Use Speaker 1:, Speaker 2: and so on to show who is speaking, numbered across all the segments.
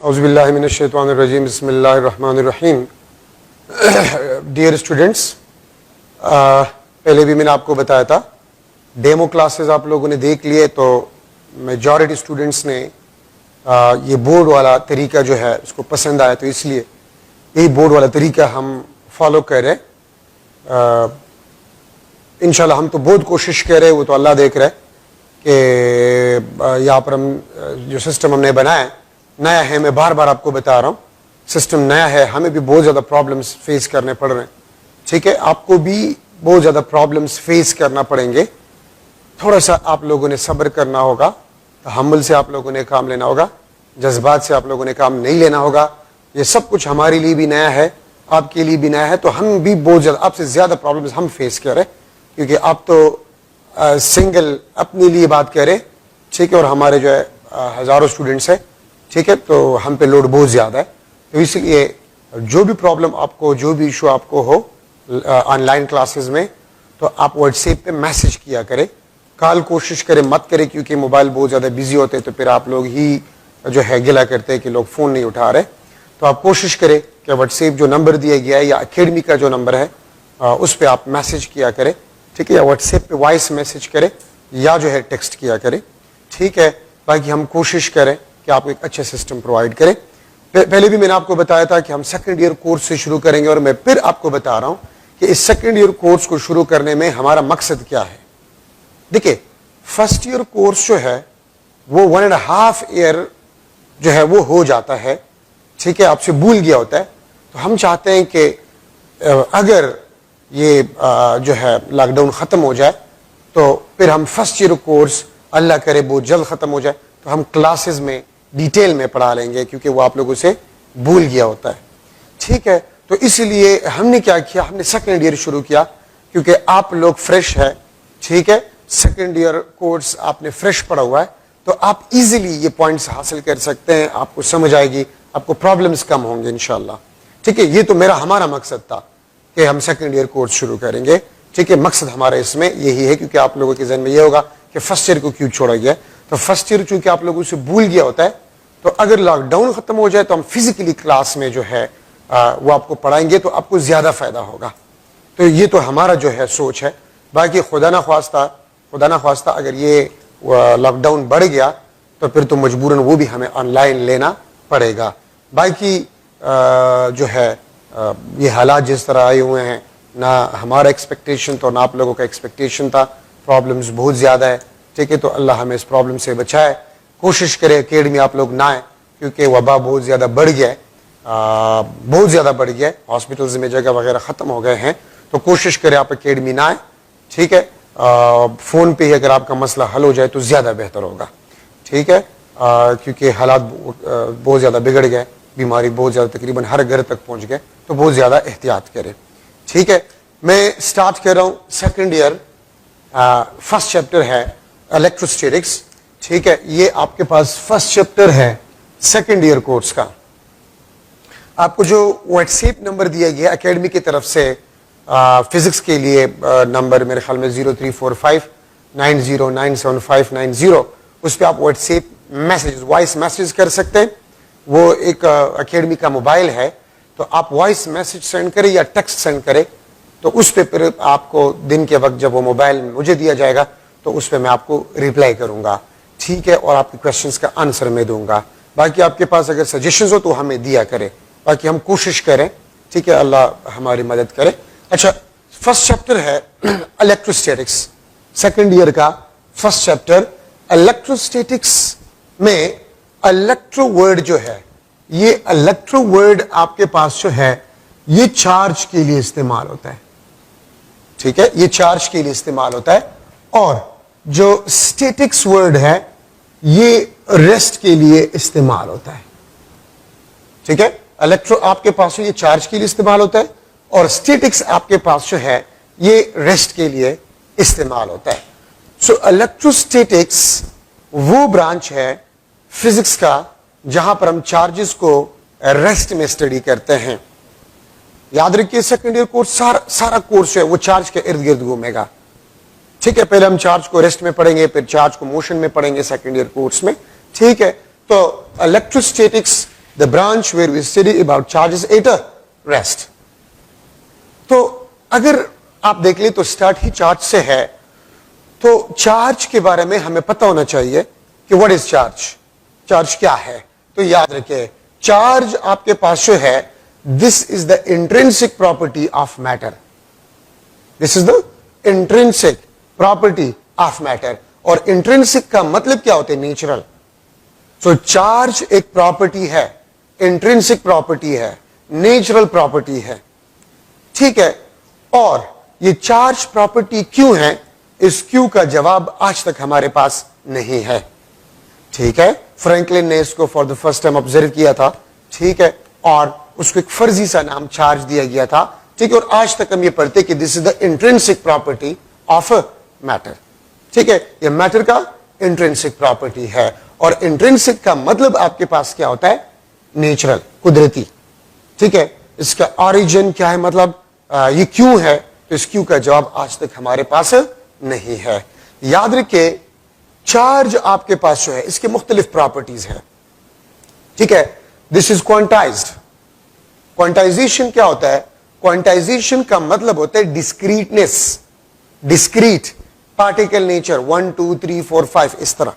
Speaker 1: औज़ुबिल्लाहि मिनश्शैतानिर्रजीम बिस्मिल्लाहिर्रहमानिर्रहीम। Dear students, पहले भी मैंने आपको बताया था, डेमो क्लासेस आप लोगों ने देख लिए तो मेजॉरिटी स्टूडेंट्स ने ये बोर्ड वाला तरीका जो है उसको पसंद आया, तो इसलिए यही बोर्ड वाला तरीका हम फॉलो कर रहे हैं। इंशाल्लाह हम तो बहुत कोशिश कर रहे हैं, वो तो अल्लाह देख रहे हैं कि यहाँ पर हम जो सिस्टम हमने बनाया है नया है। मैं बार बार आपको बता रहा हूँ, सिस्टम नया है, हमें भी बहुत ज़्यादा प्रॉब्लम्स फेस करने पड़ रहे हैं। ठीक है, आपको भी बहुत ज़्यादा प्रॉब्लम्स फेस करना पड़ेंगे। थोड़ा सा आप लोगों ने सब्र करना होगा, तहम्मुल से आप लोगों ने काम लेना होगा, जज्बात से आप लोगों ने काम नहीं लेना होगा। ये सब कुछ हमारे लिए भी नया है, आपके लिए भी नया है, तो हम भी बहुत ज़्यादा आपसे ज़्यादा प्रॉब्लम्स हम फेस कर रहे हैं, क्योंकि आप तो सिंगल अपने लिए बात कर रहे, ठीक है, और हमारे जो है हज़ारों स्टूडेंट्स हैं, ठीक है, तो हम पे लोड बहुत ज़्यादा है। तो इसलिए जो भी प्रॉब्लम आपको, जो भी इशू आपको हो ऑनलाइन क्लासेस में, तो आप व्हाट्सएप पे मैसेज किया करें। कॉल कोशिश करें मत करें, क्योंकि मोबाइल बहुत ज़्यादा बिजी होते हैं, तो फिर आप लोग ही जो है गिला करते हैं कि लोग फ़ोन नहीं उठा रहे। तो आप कोशिश करें कि व्हाट्सएप जो नंबर दिया गया है या अकेडमी का जो नंबर है उस पर आप मैसेज किया करें, ठीक है, या व्हाट्सएप पे वॉइस मैसेज करें या जो है टेक्स्ट किया करें, ठीक है। बाकी हम कोशिश करें कि आपको एक अच्छे सिस्टम प्रोवाइड करें। पहले भी मैंने आपको बताया था कि हम सेकंड ईयर कोर्स से शुरू करेंगे, और मैं फिर आपको बता रहा हूं कि इस सेकंड ईयर कोर्स को शुरू करने में हमारा मकसद क्या है। देखिए, फर्स्ट ईयर कोर्स जो है वो 1.5 ईयर जो है वो हो जाता है, ठीक है, आपसे भूल गया होता है। तो हम चाहते हैं कि अगर ये जो है लॉकडाउन खत्म हो जाए तो फिर हम फर्स्ट ईयर कोर्स अल्लाह करे बहुत जल्द खत्म हो जाए, तो हम क्लासेस में डिटेल में पढ़ा लेंगे, क्योंकि वो आप लोगों से भूल गया होता है, ठीक है। तो इसलिए हमने क्या किया, हमने सेकंड ईयर शुरू किया, क्योंकि आप लोग फ्रेश है, ठीक है, सेकंड ईयर कोर्स आपने फ्रेश पढ़ा हुआ है, तो आप इजीली ये पॉइंट्स हासिल कर सकते हैं, आपको समझ आएगी, आपको प्रॉब्लम्स कम होंगे इंशाल्लाह, ठीक है। ये तो हमारा मकसद था कि हम सेकंड ईयर कोर्स शुरू करेंगे, ठीक है। मकसद हमारा इसमें यही है, क्योंकि आप लोगों के जहन में ये होगा कि फर्स्ट ईयर को क्यों छोड़ा गया। तो फर्स्ट ईयर चूंकि आप लोगों से भूल गया होता है, तो अगर लॉकडाउन खत्म हो जाए तो हम फिजिकली क्लास में जो है वो आपको पढ़ाएंगे, तो आपको ज्यादा फायदा होगा। तो ये तो हमारा जो है सोच है। बाकी खुदा ना ख्वास्ता अगर ये लॉकडाउन बढ़ गया तो फिर तो मजबूरन वो भी हमें ऑनलाइन लेना पड़ेगा। बाकी जो है ये हालात जिस तरह आए हुए हैं, ना हमारा एक्सपेक्टेशन तो ना आप लोगों का एक्सपेक्टेशन था, प्रॉब्लम्स बहुत ज़्यादा है, ठीक है। तो अल्लाह हमें इस प्रॉब्लम से बचाए। कोशिश करें अकेडमी आप लोग ना आए, क्योंकि वबा बहुत ज़्यादा बढ़ गया है, बहुत ज़्यादा बढ़ गया है, हॉस्पिटल्स में जगह वगैरह ख़त्म हो गए हैं। तो कोशिश करें आप अकेडमी ना आए, ठीक है। फ़ोन पे ही अगर आपका मसला हल हो जाए तो ज़्यादा बेहतर होगा, ठीक है, क्योंकि हालात बहुत ज़्यादा बिगड़ गए, बीमारी बहुत ज़्यादा तकरीबन हर घर तक पहुँच गए, तो बहुत ज़्यादा एहतियात करें, ठीक है। मैं स्टार्ट कर रहा हूँ सेकेंड ईयर, फर्स्ट चैप्टर है इलेक्ट्रोस्टैटिक्स, ठीक है। ये आपके पास फर्स्ट चैप्टर है सेकेंड ईयर कोर्स का। आपको जो व्हाट्सएप नंबर दिया गया एकेडमी की तरफ से फिजिक्स के लिए नंबर मेरे ख्याल में 034590975590, उस पर आप व्हाट्सएप मैसेज वॉइस मैसेज कर सकते हैं। वो एक एकेडमी का मोबाइल है, तो आप वॉइस मैसेज सेंड करें या टेक्स्ट सेंड करें, तो उस पर फिर आपको दिन के वक्त जब वो मोबाइल मुझे दिया जाएगा तो उस पर मैं आपको रिप्लाई करूंगा, ठीक है, और आपके क्वेश्चंस का आंसर मैं दूंगा। बाकी आपके पास अगर सजेशंस हो तो हमें दिया करें, बाकी हम कोशिश करें, ठीक है, अल्लाह हमारी मदद करे। अच्छा, फर्स्ट चैप्टर है इलेक्ट्रोस्टैटिक्स, सेकंड ईयर का फर्स्ट चैप्टर इलेक्ट्रोस्टैटिक्स में इलेक्ट्रो वर्ड जो है, ये इलेक्ट्रो वर्ड आपके पास जो है ये चार्ज के लिए इस्तेमाल होता है, ठीक है, ये चार्ज के लिए इस्तेमाल होता है। और जो स्टैटिक्स वर्ड है ये रेस्ट के लिए इस्तेमाल होता है, ठीक है। इलेक्ट्रो आपके पास ये चार्ज के लिए इस्तेमाल होता है, और स्टैटिक्स आपके पास जो है ये रेस्ट के लिए इस्तेमाल होता है। सो इलेक्ट्रोस्टैटिक्स वो ब्रांच है फिजिक्स का जहां पर हम चार्जेस को रेस्ट में स्टडी करते हैं। याद रखिए, सेकेंड ईयर कोर्स सारा कोर्स है वो चार्ज के इर्द गिर्द घूमेगा, ठीक है। पहले हम चार्ज को रेस्ट में पढ़ेंगे, फिर चार्ज को मोशन में पढ़ेंगे सेकेंड ईयर कोर्स में, ठीक है। तो electrostatics the branch where we study about charges at rest. तो अगर आप देख ले तो स्टार्ट ही चार्ज से है, तो चार्ज के बारे में हमें पता होना चाहिए कि व्हाट इज चार्ज, चार्ज क्या है. तो याद रखिए, चार्ज आपके पास जो है, this is the intrinsic property of matter. This is the intrinsic property of matter. और इंट्रिंसिक का मतलब क्या होता है? नेचुरल. सो चार्ज एक प्रॉपर्टी है, इंट्रिंसिक प्रॉपर्टी है, नेचुरल प्रॉपर्टी है. ठीक है. और ये चार्ज प्रॉपर्टी क्यों है, इस क्यों का जवाब आज तक हमारे पास नहीं है. ठीक है. फ्रैंकलिन ने इसको for the first time observe किया था. ठीक है. और उसको एक फर्जी सा नाम चार्ज दिया गया था. ठीक है. और आज तक हम ये पढ़ते कि this is the intrinsic property of matter. ठीक है. ये मैटर का इंट्रिंसिक प्रॉपर्टी है. और इंट्रिंसिक का मतलब आपके पास क्या होता है? नेचुरल, कुदरती. ठीक है. इसका ऑरिजिन क्या है, मतलब ये क्यों है, तो इस क्यों का जवाब आज तक हमारे पास नहीं है. याद रखिए, चार्ज आपके पास जो है, इसके मुख्तलिफ प्रॉपर्टीज है. ठीक है. This is quantized. क्वांटाइजेशन क्या होता है? क्वांटाइजेशन का मतलब होता है डिस्क्रीटनेस, डिस्क्रीट पार्टिकल नेचर, 1 2 3 4 5 इस तरह.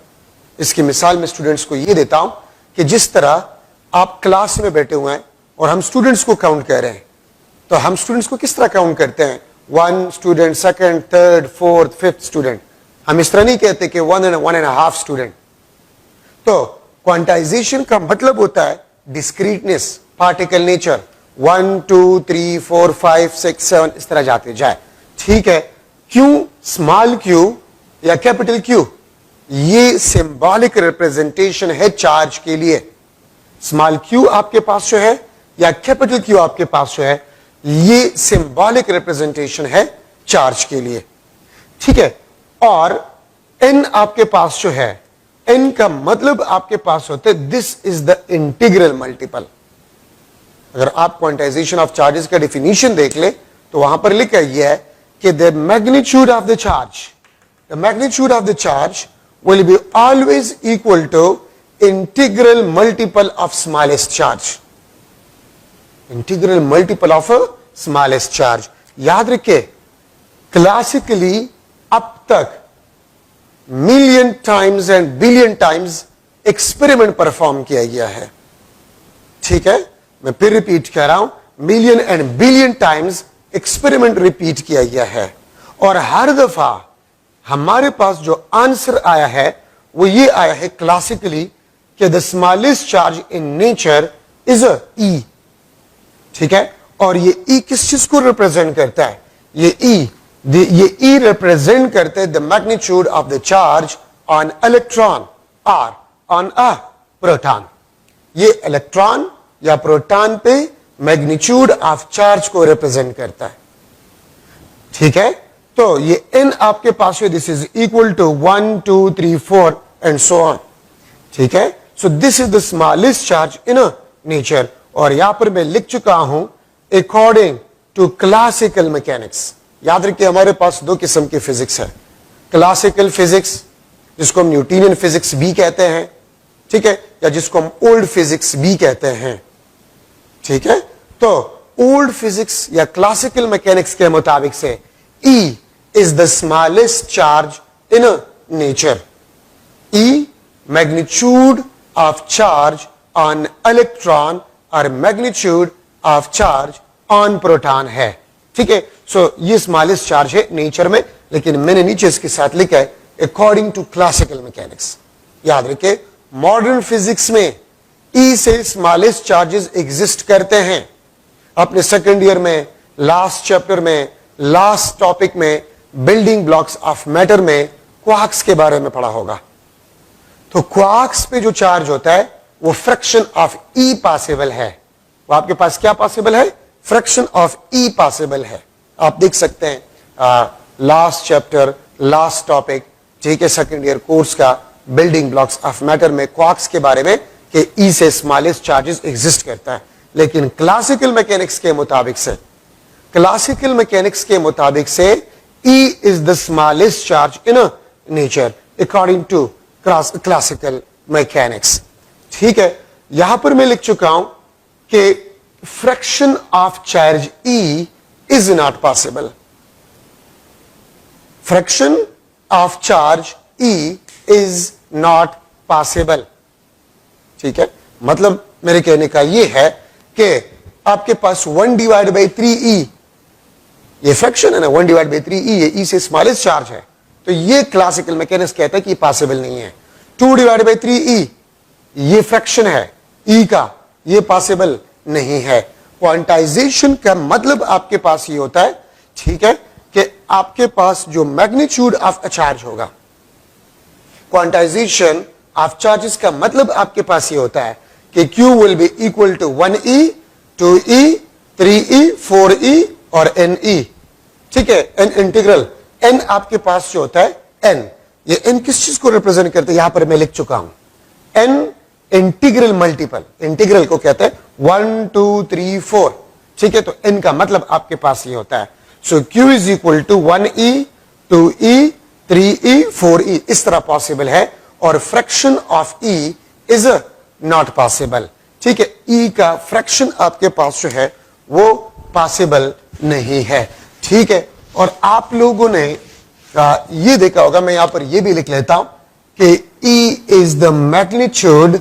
Speaker 1: इसकी मिसाल मैं स्टूडेंट्स को ये देता हूं कि जिस तरह आप क्लास में बैठे हुए हैं और हम स्टूडेंट्स को काउंट कर रहे हैं, तो हम स्टूडेंट्स को किस तरह काउंट करते हैं? 1 student, second, third, fourth, fifth student. हम इस तरह नहीं कहते कि 1 and 1.5 स्टूडेंट. तो क्वांटाइजेशन का मतलब होता है डिस्क्रीटनेस, पार्टिकल नेचर, 1 2 3 4 5 6 7 इस तरह जाते जाए. ठीक है. क्यों? स्मॉल क्यू या कैपिटल क्यू, ये सिंबॉलिक रिप्रेजेंटेशन है चार्ज के लिए. स्मॉल क्यू आपके पास जो है या कैपिटल क्यू आपके पास जो है, ये सिंबॉलिक रिप्रेजेंटेशन है चार्ज के लिए. ठीक है. और एन आपके पास जो है, एन का मतलब आपके पास होता है this is the integral multiple. अगर आप क्वांटाइजेशन ऑफ चार्जेस का डेफिनेशन देख ले तो वहां पर लिखा यह है कि the magnitude of the charge, the magnitude of the charge will be always equal to integral multiple of smallest charge. Integral multiple of a smallest charge. याद रखिए, क्लासिकली अब तक million times and billion times experiment perform किया गया है. ठीक है. मैं फिर रिपीट कर रहा हूं, million and billion times experiment repeat किया गया है. और हर दफा हमारे पास जो आंसर आया है वो ये आया है क्लासिकली कि the smallest charge in nature is a e. ठीक है. और ये ई किस चीज को रिप्रेजेंट करता है? ये ई रिप्रेजेंट करते हैं the magnitude of the charge on electron और ऑन अ प्रोटॉन. ये इलेक्ट्रॉन या प्रोटॉन पे मैग्नीट्यूड ऑफ चार्ज को रिप्रेजेंट करता है. ठीक है. तो ये n आपके पास है, this is equal to 1 2 3 4 and so on. ठीक है. So this is the smallest charge in nature. और यहां पर मैं लिख चुका हूं अकॉर्डिंग टू क्लासिकल मैकेनिक्स. याद रखिए, हमारे पास दो किस्म की फिजिक्स है. क्लासिकल फिजिक्स, जिसको हम न्यूटनियन फिजिक्स भी कहते हैं. ठीक है. या जिसको हम ओल्ड फिजिक्स भी कहते हैं. ठीक है. तो ओल्ड फिजिक्स या क्लासिकल मैकेनिक्स के मुताबिक से E is the smallest charge in a nature. E, magnitude of charge on electron or magnitude of charge on proton है. ठीक है. सो ये स्मॉलेस्ट चार्ज है नेचर में, लेकिन मैंने नीचे इसके साथ लिखा है अकॉर्डिंग टू क्लासिकल मैकेनिक्स. याद रखिए, मॉडर्न फिजिक्स में E से स्मॉलेस्ट चार्जेस एग्जिस्ट करते हैं. अपने सेकेंड ईयर में, लास्ट चैप्टर में, लास्ट टॉपिक में, बिल्डिंग ब्लॉक्स ऑफ मैटर में क्वार्क्स के बारे में पढ़ा होगा. तो क्वार्क्स पे जो चार्ज होता है वो फ्रैक्शन ऑफ ई पॉसिबल है. वो आपके पास क्या पॉसिबल है? फ्रैक्शन ऑफ ई पॉसिबल है. आप देख सकते हैं लास्ट चैप्टर, लास्ट टॉपिक, ठीक है, सेकेंड ईयर कोर्स का बिल्डिंग ब्लॉक्स ऑफ मैटर में क्वार्क्स के बारे में कि ई से स्मॉलेस्ट चार्जेस एग्जिस्ट करता है. लेकिन क्लासिकल मैकेनिक्स के मुताबिक से E is the smallest charge in a nature according to classical mechanics. ठीक है. यहां पर मैं लिख चुका हूं कि fraction of charge E is not possible. Fraction of charge E is not possible. ठीक है, मतलब मेरे कहने का यह है कि आपके पास 1/3E, ये फ्रैक्शन है ना, 1/3E, ये E से स्मॉलेस्ट चार्ज है, तो ये क्लासिकल मैकेनिक्स कहता है कि पॉसिबल नहीं है। 2/3E ये फ्रैक्शन है E का, ये पॉसिबल नहीं है। क्वांटाइजेशन का मतलब आपके पास ये होता है, ठीक है, कि आपके पास जो मैग्नीट्यूड ऑफ अ चार्ज होगा, क्वांटाइजेशन ऑफ चार्जेस का मतलब आपके पास ये होता है कि Q will be equal to 1E, 2E, 3E, 4E और NE। ठीक है, n इंटीग्रल, n आपके पास जो होता है n, ये n किस चीज को रिप्रेजेंट करते हैं, यहां पर मैं लिख चुका हूं, n इंटीग्रल मल्टीपल, इंटीग्रल को कहते हैं 1 2 3 4। ठीक है, तो n का मतलब आपके पास ये होता है, so Q is equal to 1E, 2E, 3E, 4E, इस तरह पॉसिबल है, और fraction of E is not possible. ठीक है, E का फ्रैक्शन आपके पास जो है वो पॉसिबल नहीं है। ठीक है, और आप लोगों ने ये देखा होगा, मैं यहां पर ये भी लिख लेता हूं कि E is the magnitude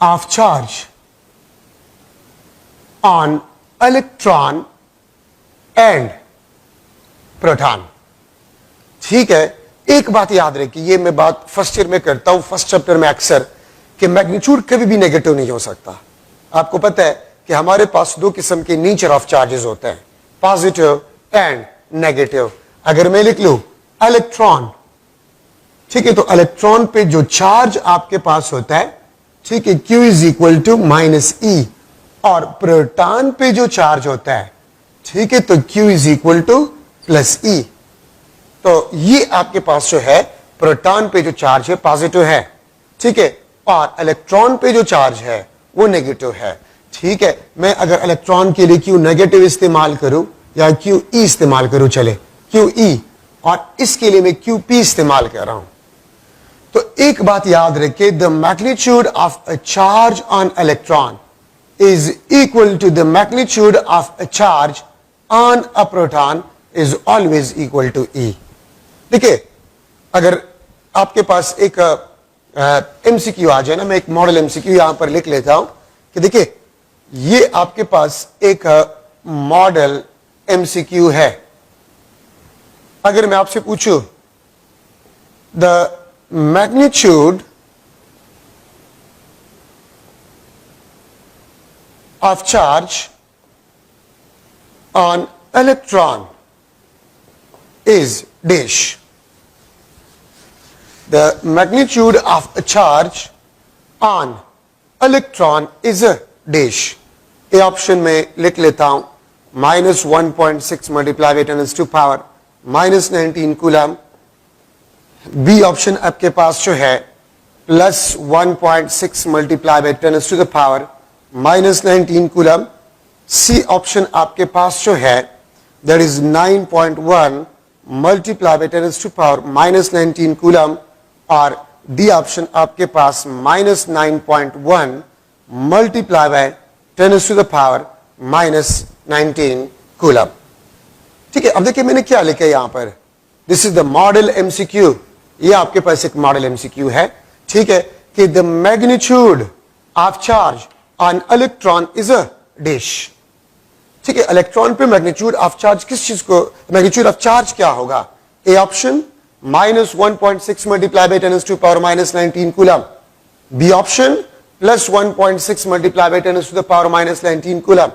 Speaker 1: of charge on electron and proton. ठीक है, एक बात याद रखिए, ये मैं बात फर्स्ट ईयर में करता हूं, फर्स्ट चैप्टर में अक्सर, कि मैग्नीट्यूड कभी भी नेगेटिव नहीं हो सकता। आपको पता है कि हमारे पास दो किस्म के नेचर ऑफ चार्जेस होते हैं, पॉजिटिव एंड नेगेटिव। अगर मैं लिख लूं इलेक्ट्रॉन, ठीक है, तो इलेक्ट्रॉन पे जो चार्ज आपके पास होता है, ठीक है, Q is equal to -E, और प्रोटॉन पे जो चार्ज होता है, ठीक है, तो Q is equal to +E। तो ये आपके पास जो है प्रोटॉन पे जो चार्ज है पॉजिटिव है, ठीक है, और इलेक्ट्रॉन पे जो चार्ज है वो नेगेटिव है। ठीक है, मैं अगर इलेक्ट्रॉन के लिए Q नेगेटिव इस्तेमाल करूं या QE इस्तेमाल करूं, चले QE, और इसके लिए मैं QP इस्तेमाल कर रहा हूं, तो एक बात याद रखिए, the magnitude of a charge on electron is equal to the magnitude of a charge on a proton is always equal to E। देखिए, अगर आपके पास एक MCQ आ जाए ना, मैं एक मॉडल MCQ यहां पर लिख लेता हूं कि देखिए, ये आपके पास एक मॉडल MCQ है। अगर मैं आपसे पूछूं the magnitude of charge on electron is dash, the magnitude of a charge on electron is a dash। A option में लिख लेता हूं -1.6 multiply by 10⁻⁻19 coulomb. B option आपके पास जो है +1.6 multiply by 10⁻⁻19 coulomb. C option आपके पास जो है that is 9.1 multiply by 10⁻⁻19 coulomb, और डी ऑप्शन आपके पास -9.1 मल्टीप्लाई बाय 10⁻⁻19 कूलम। ठीक है, अब देखिए मैंने क्या लिखा है यहां पर, this is the model MCQ। ये आपके पास एक मॉडल MCQ है, ठीक है, कि the magnitude of charge on electron is a dash. ठीक है, इलेक्ट्रॉन पे मैग्नीट्यूड ऑफ चार्ज किस चीज को, मैग्नीट्यूड ऑफ चार्ज क्या होगा? A option -1.6 multiply by 10⁻⁻19 coulomb. B option +1.6 multiply by 10⁻⁻19 coulomb.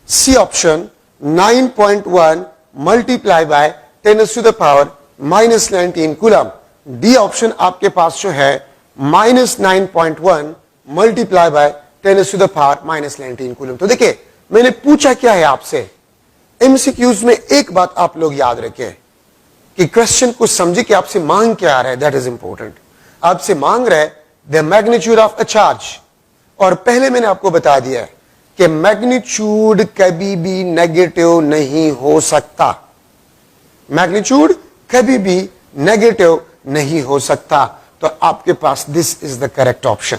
Speaker 1: C option 9.1 multiply by 10⁻⁻19 coulomb. D option आपके पास जो है -9.1 मल्टीप्लाई बाय 10⁻⁻19 कूलम। तो देखिए, मैंने पूछा क्या है आपसे, MCQs में एक बात आप लोग याद रखें कि क्वेश्चन को समझे कि आपसे मांग क्या रहा है, दैट इज इंपॉर्टेंट। आपसे मांग रहा है the magnitude of a charge, और पहले मैंने आपको बता दिया है कि मैग्नीट्यूड कभी भी नेगेटिव नहीं हो सकता, मैग्नीट्यूड कभी भी नेगेटिव नहीं हो सकता। तो आपके पास this is the correct option,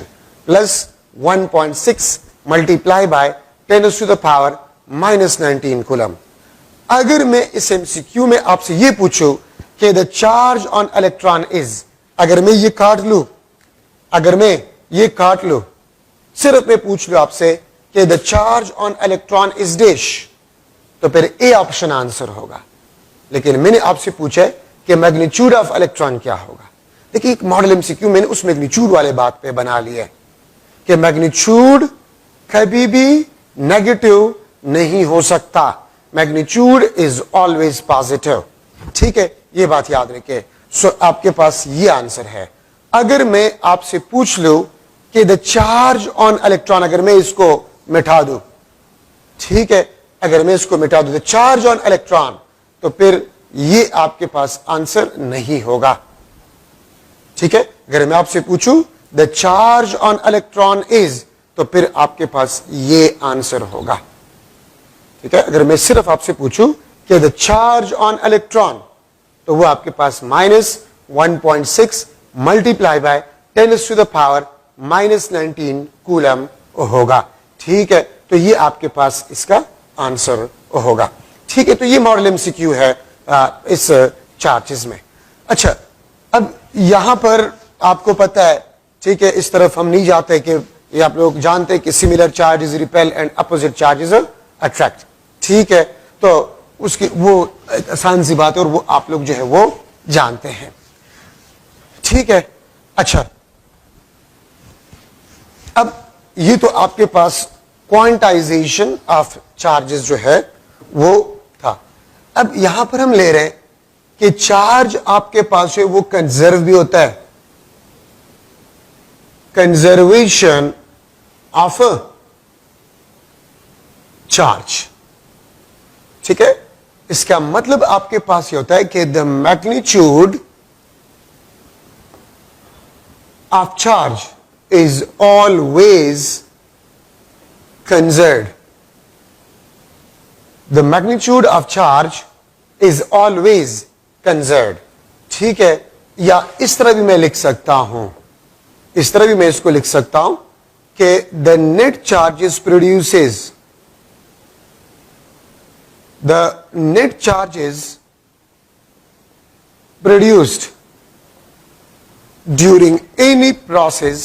Speaker 1: plus 1.6 multiply by 10⁻⁻19 coulomb. अगर मैं इस एमसीक्यू में आपसे ये पूछूं कि the charge on electron is, अगर मैं ये काट लूं, सिर्फ मैं पूछ लूं आपसे कि the charge on electron is dash, तो फिर ए ऑप्शन आंसर होगा। लेकिन मैंने आपसे पूछा कि मैग्नीट्यूड ऑफ इलेक्ट्रॉन क्या होगा। देखिए एक मॉडल एमसीक्यू मैंने उस मैग्नीट्यूड वाले बात पे बना लिया है कि मैग्नीट्यूड कभी भी नेगेटिव नहीं हो सकता, मैग्नीट्यूड इज ऑलवेज पॉजिटिव। ठीक है, ये बात याद रखिए। सो आपके पास ये आंसर है। अगर मैं आपसे पूछ लूं कि द चार्ज ऑन इलेक्ट्रॉन, अगर मैं इसको मिटा दूं, ठीक है, अगर मैं इसको मिटा दूं द चार्ज ऑन इलेक्ट्रॉन, तो फिर ये आपके पास आंसर नहीं होगा। ठीक है, अगर मैं आपसे पूछूं the charge on electron is, तो फिर आपके पास ये आंसर होगा। ठीक है, अगर मैं सिर्फ आपसे पूछूं कि द चार्ज ऑन इलेक्ट्रॉन, तो वो आपके पास -1.6 मल्टीप्लाई बाय 10⁻⁻19 कूलम होगा। ठीक है, तो ये आपके पास इसका आंसर होगा। ठीक है, तो ये मॉडल एमसीक्यू है इस चार्जेस में। अच्छा, अब यहां पर आपको पता है, ठीक है, इस तरफ हम नहीं जाते कि ये आप लोग जानते हैं कि similar charges repel and opposite charges attract. ठीक है, तो उसकी वो आसान सी बात है और वो आप लोग जो है वो जानते हैं। ठीक है, अच्छा, अब ये तो आपके पास क्वांटाइजेशन ऑफ चार्जेस जो है वो था। अब यहां पर हम ले रहे हैं कि चार्ज आपके पास है वो कंजर्व भी होता है, कंजर्वेशन ऑफ चार्ज। ठीक है, इसका मतलब आपके पास ये होता है कि the magnitude of charge is always conserved. The magnitude of charge is always conserved. ठीक है, या इस तरह भी मैं लिख सकता हूं, इस तरह भी मैं इसको लिख सकता हूं कि the net charges produces, the net charges produced during any process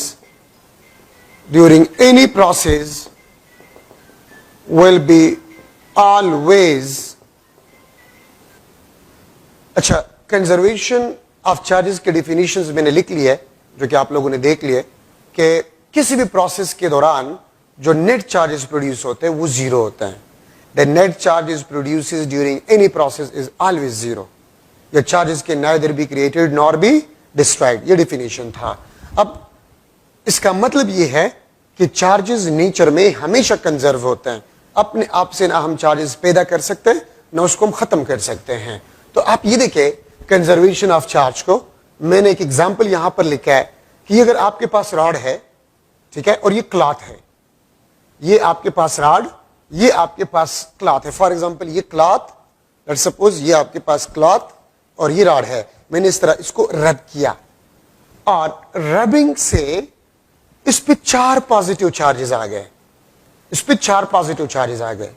Speaker 1: will be always। अच्छा, कंजर्वेशन ऑफ चार्जेस के डिफिनीशंस मैंने लिख लिए है, जो कि आप लोगों ने देख लिए कि किसी भी प्रोसेस के दौरान जो नेट चार्जेस प्रोड्यूस होते हैं वो जीरो होते हैं। The net charges produced during any process is always zero. The charges can neither be created nor be destroyed. ये definition था। अब इसका मतलब ये है कि चार्जेस नेचर में हमेशा कंजर्व होते हैं। अपने आप से ना हम चार्जेस पैदा कर सकते हैं ना उसको हम खत्म कर सकते हैं। तो आप ये देखें कंजर्वेशन ऑफ चार्ज को, मैंने एक एग्जाम्पल यहां पर लिखा है कि अगर आपके पास रॉड है, ठीक है, और ये क्लॉथ है, ये आपके पास रॉड, ये आपके पास क्लॉथ है। फॉर एग्जाम्पल ये क्लॉथ, लेट्स सपोज ये आपके पास क्लॉथ और ये रॉड है। मैंने इस तरह इसको रब किया और रबिंग से इस पे 4 पॉजिटिव चार्जेस आ गए, इस पे 4 पॉजिटिव चार्जेस आ गए,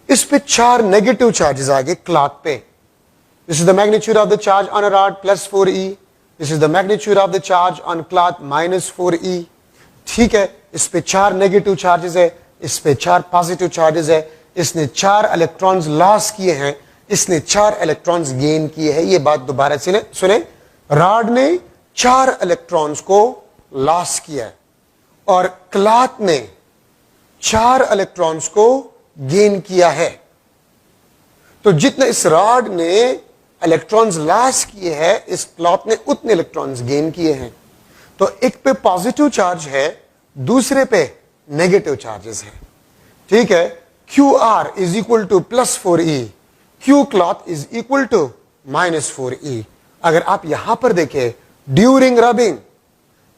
Speaker 1: इस पे 4 नेगेटिव चार्जेस आ गए क्लॉथ पे। This is the magnitude of the charge on a rod +4e, this is the magnitude of the charge on cloth -4e। ठीक है, इस पे 4 नेगेटिव चार्जेस है, इस पे 4 पॉजिटिव चार्जेस है। इसने 4 इलेक्ट्रॉन्स लॉस किए हैं, इसने 4 इलेक्ट्रॉन्स गेन किए हैं। ये बात दोबारा से सुने, रॉड ने 4 इलेक्ट्रॉन्स को लॉस किया है और क्लॉथ ने 4 इलेक्ट्रॉन्स को गेन किया है। तो जितने इस रॉड ने इलेक्ट्रॉन्स लॉस किए हैं, इस क्लॉथ ने उतने इलेक्ट्रॉन्स गेन किए हैं। तो एक पे पॉजिटिव चार्ज है, दूसरे पे नेगेटिव चार्जेस है। ठीक है, QR is equal to +4e, Q cloth is equal to -4e। अगर आप यहां पर देखें, during rubbing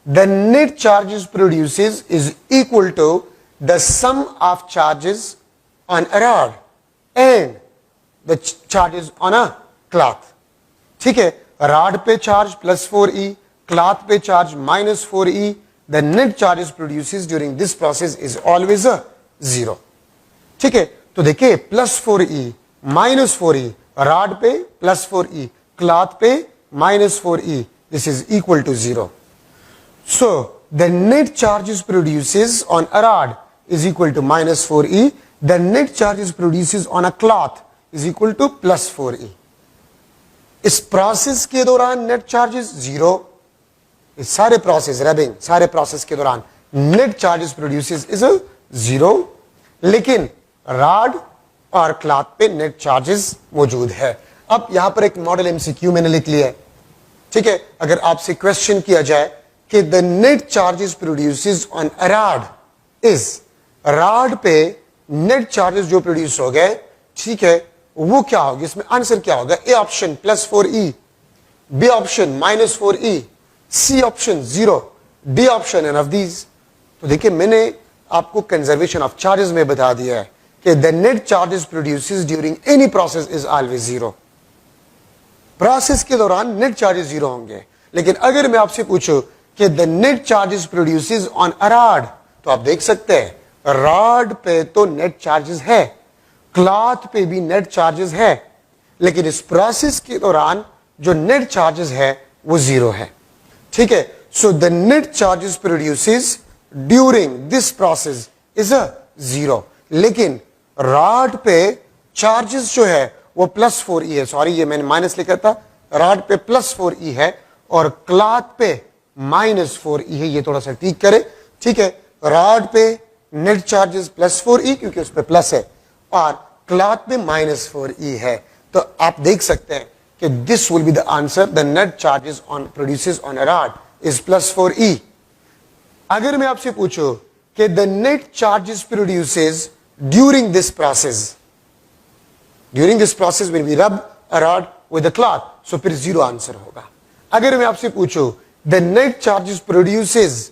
Speaker 1: the net charges produces is equal to the sum of charges on a rod and the charges on a cloth. ठीक है, rod पे charge +4e, cloth पे charge -4e, the net charges produces during this process is always a 0. ठीक है, तो देखिए +4e -4e rod पे +4e cloth पे -4e, this is equal to 0. So the net charges produces on a rod is equal to -4e, the net charges produces on a cloth is equal to +4e. इस process के दौरान net charges 0, इस सारे process rubbing सारे process के दौरान net charges produces is 0, लेकिन rod और क्लॉथ पे नेट चार्जेस मौजूद है. अब यहां पर एक मॉडल एमसीक्यू मैंने लिख लिया है. ठीक है, अगर आपसे क्वेश्चन किया जाए कि the net charges produces on a rod is, rod पे नेट चार्जेस जो प्रोड्यूस हो गए, ठीक है, वो क्या होगा, इसमें आंसर क्या होगा? A option +4e, B option -4e, C option 0, D option none of these. तो देखिए मैंने आपको कंजर्वेशन ऑफ चार्जेस में बता दिया है कि the net charges produces during any process is always 0. Process के दौरान नेट चार्जेस 0 होंगे, लेकिन अगर मैं आपसे पूछूं कि the net charges produces on a rod, तो आप देख सकते हैं रॉड पे तो नेट चार्जेस है, क्लॉथ पे भी नेट चार्जेस है, लेकिन इस प्रोसेस के दौरान जो नेट चार्जेस है वो 0 है. ठीक है, so the net charges produces during this process is a 0, लेकिन रॉड पे चार्जेस जो है वो +4e है. सॉरी, ये मैंने माइनस लिखा था, रॉड पे +4e है और क्लॉथ पे -4e है. ये थोड़ा सा ठीक करे. ठीक है, रॉड पे नेट चार्जेस +4e क्योंकि उस पे प्लस है और क्लॉथ में -4e है. तो आप देख सकते हैं कि this will be the answer. The net charges on produces on a rod is +4e. अगर मैं आपसे पूछूं कि the net charges produces during this process, during this process when we rub a rod with a cloth, so फिर 0 answer होगा. अगर मैं आपसे पूछूं the net charges produces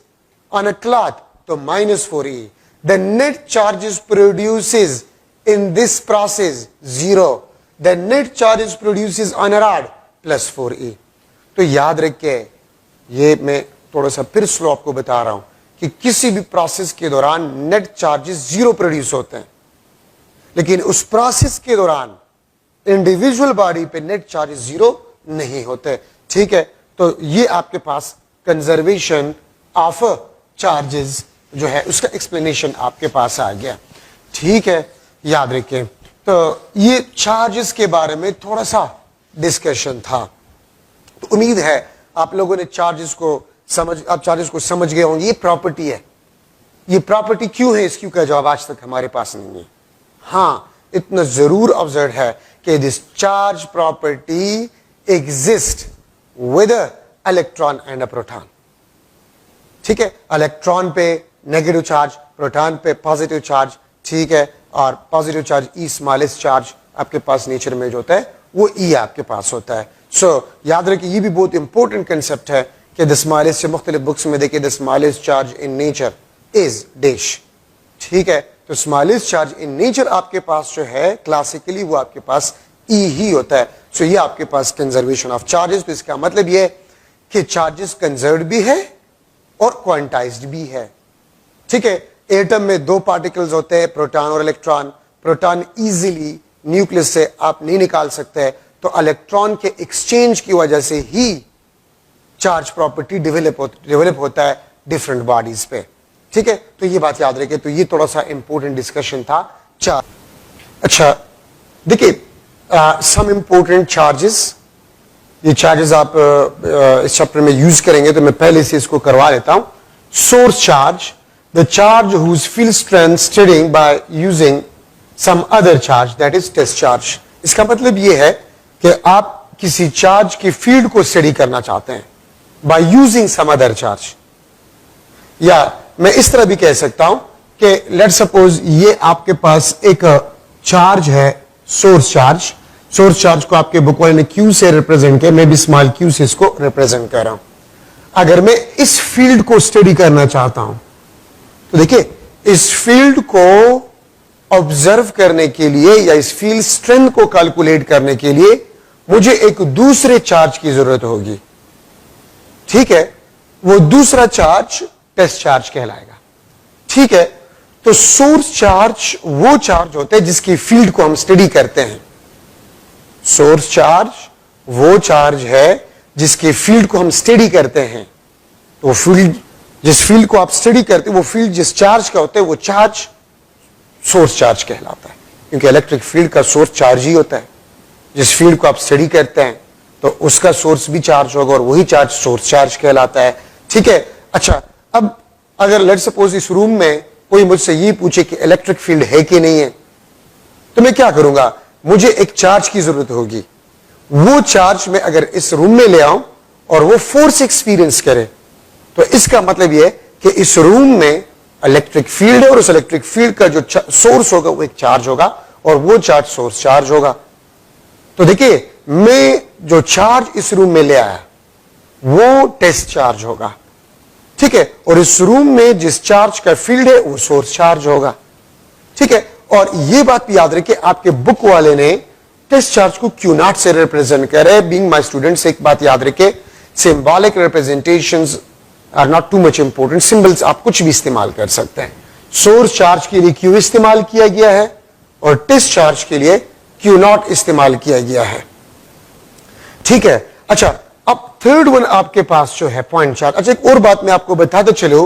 Speaker 1: on a cloth, तो -4e. The net charges produces in this process 0, the net charges produces on a rod +4e. तो याद रखिए, ये मैं थोड़ा सा फिर स्लो आपको बता रहा हूं कि किसी भी प्रोसेस के दौरान नेट चार्जेस 0 प्रोड्यूस होते हैं, लेकिन उस प्रोसेस के दौरान इंडिविजुअल बॉडी पे नेट चार्जेस 0 नहीं होते. ठीक है, तो ये आपके पास कंजर्वेशन ऑफ चार्जेस जो है उसका एक्सप्लेनेशन आपके पास आ गया. ठीक है, याद रखें. तो ये चार्जेस के बारे में थोड़ा सा डिस्कशन था. तो उम्मीद है आप लोगों ने चार्जेस को समझ गए होंगे. ये प्रॉपर्टी है, ये प्रॉपर्टी क्यों है, इस क्यों का जवाब आज तक हमारे पास नहीं है. हाँ, इतना जरूर ऑब्जर्व है कि this charge property exist with electron and a proton. ठीक है, इलेक्ट्रॉन पे नेगेटिव चार्ज, प्रोटॉन पे पॉजिटिव चार्ज. ठीक है, और पॉजिटिव चार्ज ई स्मॉलेस्ट चार्ज आपके पास नेचर में जो होता है वो ई आपके पास होता है. सो याद रखिए, ये भी बहुत इंपॉर्टेंट कंसेप्ट है कि द स्मॉलेस्ट से मुख्तलिफ बुक्स में देखिए the smallest charge in nature is dash. ठीक है, तो स्मॉलेस्ट चार्ज इन नेचर आपके पास जो है क्लासिकली वो आपके पास ई ही होता है. सो ये आपके पास कंजर्वेशन ऑफ चार्जेस. तो इसका मतलब ये कि चार्जेस कंजर्व्ड भी है और क्वांटाइज्ड भी है. ठीक है, एटम में 2 पार्टिकल्स होते हैं, प्रोटॉन और इलेक्ट्रॉन. प्रोटॉन इजीली न्यूक्लियस से आप नहीं निकाल सकते, तो इलेक्ट्रॉन के एक्सचेंज की वजह से ही चार्ज प्रॉपर्टी डेवलप होता है डिफरेंट बॉडीज पे. ठीक है, तो ये बात याद रखिए. तो ये थोड़ा सा इंपॉर्टेंट डिस्कशन था चार्ज. अच्छा देखिए, सम इंपॉर्टेंट चार्जेस, ये चार्जेस आप इस चैप्टर में यूज करेंगे, तो मैं पहले से इसको करवा लेता हूं. Source charge, the charge whose field strength studying by using some other charge, that is test charge. इसका मतलब ये है कि आप किसी चार्ज की फील्ड को स्टडी करना चाहते हैं by using some other charge. या मैं इस तरह भी कह सकता हूं कि let's suppose ये आपके पास एक चार्ज है, सोर्स चार्ज. सोर्स चार्ज को आपके बुक वाले ने Q से रिप्रेजेंट किया, मैं भी स्मॉल q से इसको रिप्रेजेंट कर रहा हूं. अगर मैं इस फील्ड को स्टडी करना चाहता हूं, तो देखिए इस फील्ड को ऑब्जर्व करने के लिए या इस फील्ड स्ट्रेंथ को कैलकुलेट करने के लिए मुझे एक दूसरे चार्ज की जरूरत होगी. ठीक है, वो दूसरा चार्ज टेस्ट चार्ज कहलाएगा। ठीक है, तो सोर्स चार्ज वो चार्ज होते हैं जिसकी फील्ड को हम स्टडी करते हैं। सोर्स चार्ज वो चार्ज है जिसके फील्ड को हम स्टडी करते हैं। तो फील्ड, जिस फील्ड को आप स्टडी करते हैं, वो फील्ड जिस चार्ज का होता है, वो चार्ज सोर्स चार्ज कहलाता है, क्योंकि इलेक्ट्रिक फील्ड का सोर्स चार्ज ही होता है। जिस फील्ड को आप स्टडी करते हैं तो उसका सोर्स भी चार्ज होगा और वही चार्ज सोर्स चार्ज कहलाता है। ठीक है, अच्छा, अब अगर लेट्स सपोज इस रूम में कोई मुझसे ये पूछे कि इलेक्ट्रिक फील्ड है कि नहीं है, तो मैं क्या करूंगा? मुझे एक चार्ज की जरूरत होगी। वो चार्ज मैं अगर इस रूम में ले आऊं और वो फोर्स एक्सपीरियंस करे, तो इसका मतलब यह कि इस रूम में इलेक्ट्रिक फील्ड है और उस इलेक्ट्रिक फील्ड का जो सोर्स होगा वो एक चार्ज होगा और वो चार्ज सोर्स चार्ज होगा। तो देखिए, मैं जो चार्ज इस रूम में ले आया वो टेस्ट चार्ज होगा। ठीक है, और इस रूम में जिस चार्ज का फील्ड है वो सोर्स चार्ज होगा। ठीक है, और ये बात भी याद रखिए, आपके बुक वाले ने टेस्ट चार्ज को क्यू नॉट से रिप्रेजेंट करे। बीइंग माय स्टूडेंट्स, एक बात याद रखिए, symbolic representations are not too much important. Symbols आप कुछ भी इस्तेमाल कर सकते हैं। सोर्स चार्ज के लिए क्यू इस्तेमाल किया गया है और टेस्ट चार्ज के लिए क्यू नॉट इस्तेमाल किया गया है। ठीक है, अच्छा, अब थर्ड वन आपके पास जो है पॉइंट चार्ज। अच्छा, एक और बात मैं आपको बताते चलो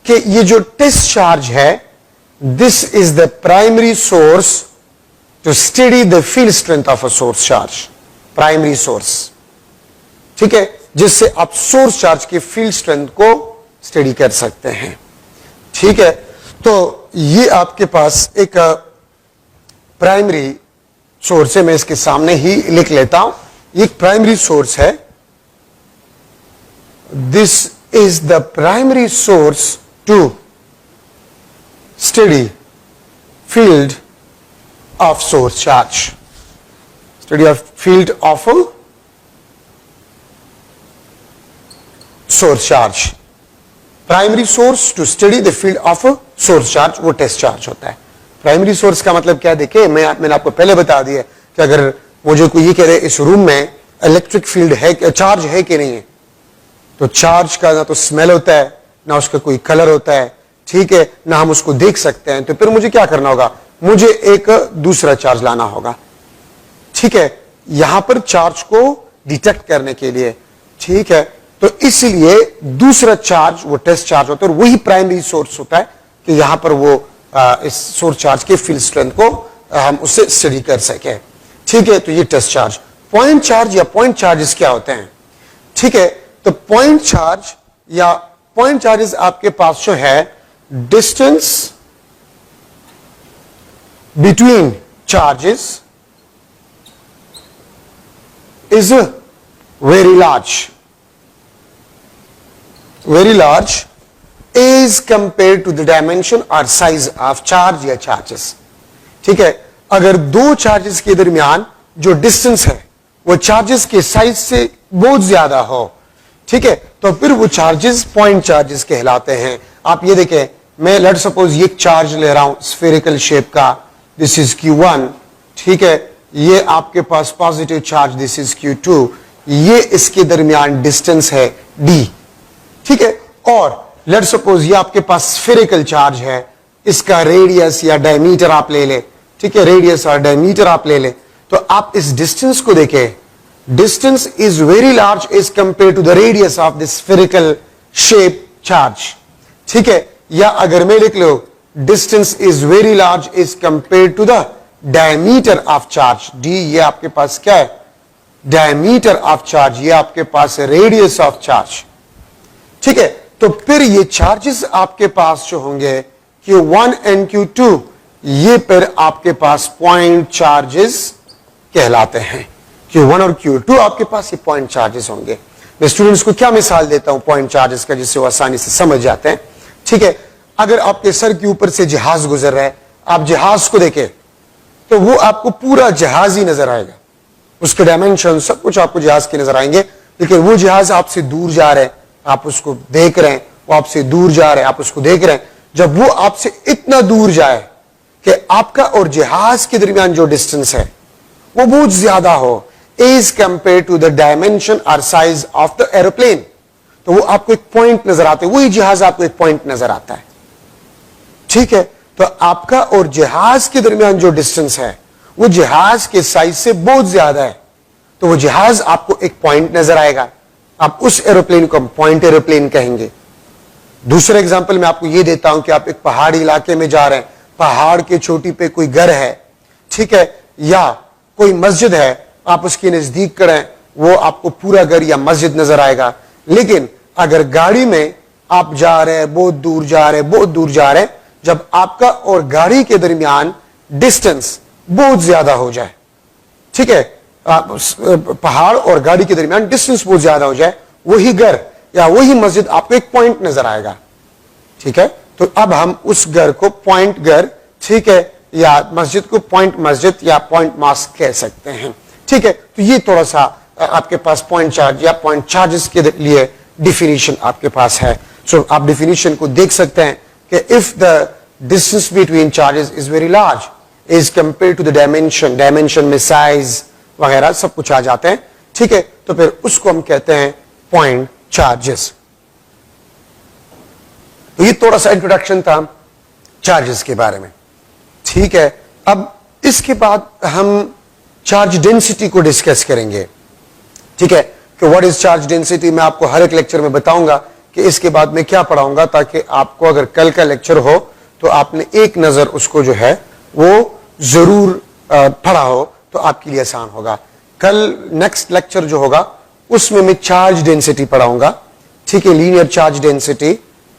Speaker 1: कि ये जो टेस्ट चार्ज है, this is the primary source to study the field strength of a source charge. Primary source, ठीक है, जिससे आप सोर्स चार्ज के फील्ड स्ट्रेंथ को स्टडी कर सकते हैं। ठीक है, तो ये आपके पास एक प्राइमरी सोर्स है। मैं इसके सामने ही लिख लेता हूं, ये प्राइमरी सोर्स है। This is the primary source to study field of source charge. Study of field of source charge. Primary source to study the field of source charge, वो टेस्ट चार्ज होता है। प्राइमरी सोर्स का मतलब क्या, देखिए मैंने आपको पहले बता दिया कि अगर मुझे कोई ये कह रहे इस रूम में इलेक्ट्रिक फील्ड है, चार्ज है कि नहीं है, तो चार्ज का ना तो स्मेल होता है, ना उसका कोई कलर होता है। ठीक है, ना हम उसको देख सकते हैं। तो फिर मुझे क्या करना होगा? मुझे एक दूसरा चार्ज लाना होगा। ठीक है, यहां पर चार्ज को डिटेक्ट करने के लिए। ठीक है, तो इसलिए दूसरा चार्ज वो टेस्ट चार्ज होता है और वही प्राइमरी सोर्स होता है कि यहां पर वो इस सोर्स चार्ज के फील्ड स्ट्रेंथ को हम उससे स्टडी कर सके। ठीक है, तो ये टेस्ट चार्ज। पॉइंट चार्ज या पॉइंट चार्जेस क्या होते हैं? ठीक है, तो पॉइंट चार्ज या पॉइंट चार्जेस आपके पास जो है, distance between charges is very large is compared to the dimension or size of charge या charges। ठीक है, अगर दो चार्जेस के दरमियान जो डिस्टेंस है वो चार्जेस के साइज से बहुत ज्यादा हो, ठीक है, तो फिर वो चार्जेस पॉइंट चार्जेस कहलाते हैं। आप ये देखें, मैं लेट सपोज ये चार्ज ले रहा हूं स्फेरिकल शेप का, दिस इज Q1। ठीक है, ये आपके पास positive charge, this is Q2। ये इसके दरमियान डिस्टेंस है D। ठीक है, और लेट सपोज ये आपके पास स्फेरिकल चार्ज है, इसका रेडियस या डायमीटर आप ले ले। ठीक है, रेडियस और डायमीटर आप ले ले, तो आप इस डिस्टेंस को देखें, distance is very large as compare to the radius of this spherical shape charge. ठीक है, या अगर मैं लिख लो distance is very large as compare to the diameter of charge, d ये आपके पास क्या है? डायमीटर ऑफ चार्ज, ये आपके पास रेडियस ऑफ चार्ज। ठीक है, तो फिर ये चार्जेस आपके पास जो होंगे Q1 एंड Q2, ये फिर आपके पास पॉइंट चार्जेस कहलाते हैं। Q1 और Q2 आपके पास ये पॉइंट चार्जेस होंगे। मैं स्टूडेंट्स को क्या मिसाल देता हूं पॉइंट चार्जेस का, जिससे वो आसानी से समझ जाते हैं। ठीक है, अगर आपके सर के ऊपर से जहाज गुजर रहा है, आप जहाज को देखें तो वो आपको पूरा जहाज ही नजर आएगा, उसके डायमेंशन सब कुछ आपको जहाज के नजर आएंगे। लेकिन वो जहाज आपसे दूर जा रहे हैं, आप उसको देख रहे हैं, वो आपसे दूर जा रहे हैं, आप उसको देख रहे हैं। जब वो आपसे इतना दूर जाए कि आपका और जहाज के दरमियान जो डिस्टेंस है वो बहुत ज्यादा हो, as compare to the dimension और साइज ऑफ द एरोप्लेन, तो वो आपको एक पॉइंट नजर आता है, वही जहाज आपको एक पॉइंट नजर आता है। ठीक है, तो आपका और जहाज के दरमियान जो डिस्टेंस है वो जहाज के साइज से बहुत ज्यादा है, तो वो जहाज आपको एक पॉइंट नजर आएगा। आप उस एरोप्लेन को हम पॉइंट एरोप्लेन कहेंगे। दूसरा एग्जांपल मैं आपको ये देता हूं कि आप एक पहाड़ी इलाके में जा रहे हैं, पहाड़ के चोटी पे कोई घर है, ठीक है, या कोई मस्जिद है, आप उसके नजदीक करें, वो आपको पूरा घर या मस्जिद नजर आएगा। लेकिन अगर गाड़ी में आप जा रहे हैं, बहुत दूर जा रहे हैं, बहुत दूर जा रहे हैं, जब आपका और गाड़ी के दरमियान डिस्टेंस बहुत ज्यादा हो जाए, ठीक है, पहाड़ और गाड़ी के दरमियान डिस्टेंस बहुत ज्यादा हो जाए, वही घर या वही मस्जिद आपको एक पॉइंट नजर आएगा। ठीक है, तो अब हम उस घर को पॉइंट घर, ठीक है, या मस्जिद को पॉइंट मस्जिद या पॉइंट मॉस्क कह सकते हैं। ठीक है, तो ये थोड़ा सा आपके पास पॉइंट चार्ज या पॉइंट चार्जेस के लिए डिफिनीशन आपके पास है। सो आप डिफिनीशन को देख सकते हैं कि if the distance between charges is very large is compare to the dimension, dimension में साइज वगैरह सब कुछ आ जाते हैं। ठीक है, तो फिर उसको हम कहते हैं पॉइंट चार्जेस। तो ये थोड़ा सा इंट्रोडक्शन था चार्जेस के बारे में। ठीक है, अब इसके बाद हम चार्ज डेंसिटी को डिस्कस करेंगे। ठीक है, कि व्हाट इज चार्ज डेंसिटी, मैं आपको हर एक लेक्चर में बताऊंगा कि इसके बाद मैं क्या पढ़ाऊंगा, ताकि आपको अगर कल का लेक्चर हो तो आपने एक नजर उसको जो है वो जरूर पढ़ा हो, तो आपके लिए आसान होगा। कल नेक्स्ट लेक्चर जो होगा उसमें मैं चार्ज डेंसिटी पढ़ाऊंगा। ठीक है, linear charge density,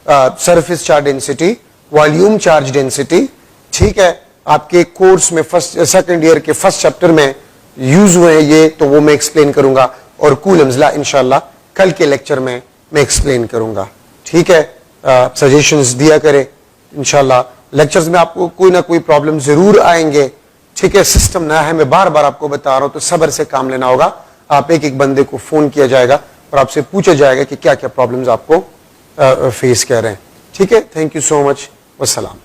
Speaker 1: surface charge density, volume charge density. ठीक है, आपके कोर्स में फर्स्ट सेकंड ईयर के फर्स्ट चैप्टर में यूज हुए हैं ये, तो वो मैं एक्सप्लेन करूंगा, और कूलम्स लॉ इंशाल्लाह कल के लेक्चर में मैं एक्सप्लेन करूंगा। ठीक है, सजेशंस दिया करें इंशाल्लाह। लेक्चर्स में आपको कोई ना कोई प्रॉब्लम जरूर आएंगे। ठीक है, सिस्टम नया है, मैं बार बार आपको बता रहा हूं, तो सब्र से काम लेना होगा। आप एक एक बंदे को फोन किया जाएगा और आपसे पूछा जाएगा कि क्या क्या प्रॉब्लम्स आपको फेस कर रहे हैं। ठीक है, थैंक यू सो मच, वस्सलाम।